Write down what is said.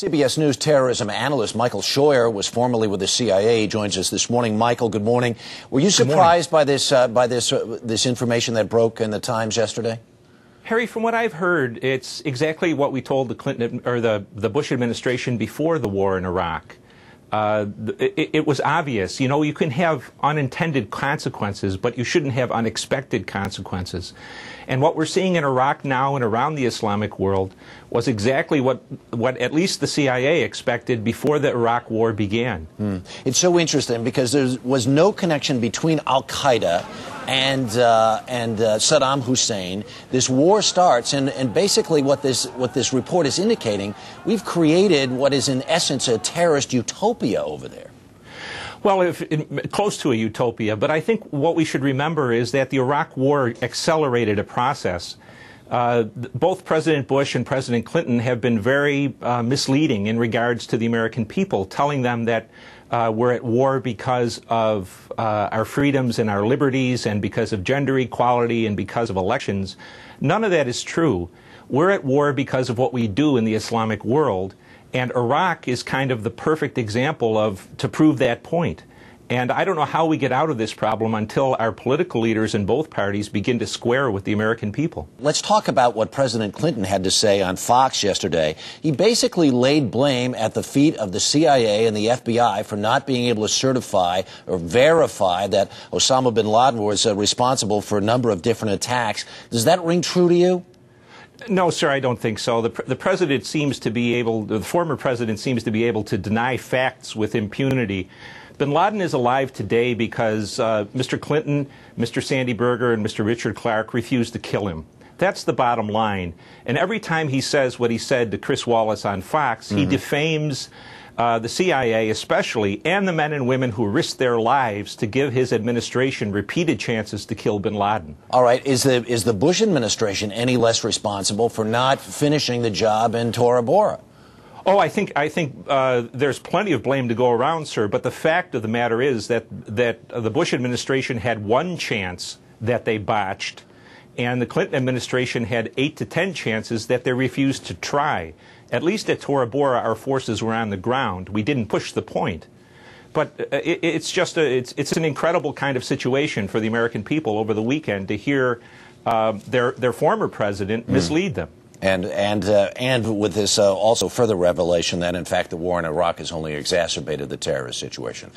CBS News terrorism analyst Michael Scheuer was formerly with the CIA. He joins us this morning. Michael, good morning. Were you surprised by this information that broke in the Times yesterday? Harry, from what I've heard, it's exactly what we told the Clinton or the Bush administration before the war in Iraq. It was obvious. You know, you can have unintended consequences, but you shouldn't have unexpected consequences. And what we're seeing in Iraq now and around the Islamic world was exactly what at least the CIA expected before the Iraq war began. It's so interesting because there was no connection between al-Qaeda and Saddam Hussein. This war starts, and basically what this report is indicating, we've created what is in essence a terrorist utopia over there. Well, close to a utopia, but I think what we should remember is that the Iraq War accelerated a process. Both President Bush and President Clinton have been very misleading in regards to the American people, telling them that we're at war because of our freedoms and our liberties and because of gender equality and because of elections. None of that is true. We're at war because of what we do in the Islamic world. And Iraq is kind of the perfect example to prove that point. And I don't know how we get out of this problem until our political leaders in both parties begin to square with the American people. Let's talk about what President Clinton had to say on Fox yesterday. He basically laid blame at the feet of the CIA and the FBI for not being able to certify or verify that Osama bin Laden was responsible for a number of different attacks. Does that ring true to you? No, sir, I don't think so. The president seems to be able, the former president seems to be able to deny facts with impunity. Bin Laden is alive today because Mr. Clinton, Mr. Sandy Berger, and Mr. Richard Clark refused to kill him. That's the bottom line. And every time he says what he said to Chris Wallace on Fox, he defames the CIA especially, and the men and women who risked their lives to give his administration repeated chances to kill bin Laden. All right. Is the Bush administration any less responsible for not finishing the job in Tora Bora? Oh, I think there's plenty of blame to go around, sir, but the fact of the matter is that the Bush administration had one chance that they botched, and the Clinton administration had 8 to 10 chances that they refused to try. At least at Tora Bora, our forces were on the ground. We didn't push the point. But it's an incredible kind of situation for the American people over the weekend to hear their former president mislead them. And with this also further revelation that, in fact, the war in Iraq has only exacerbated the terrorist situation.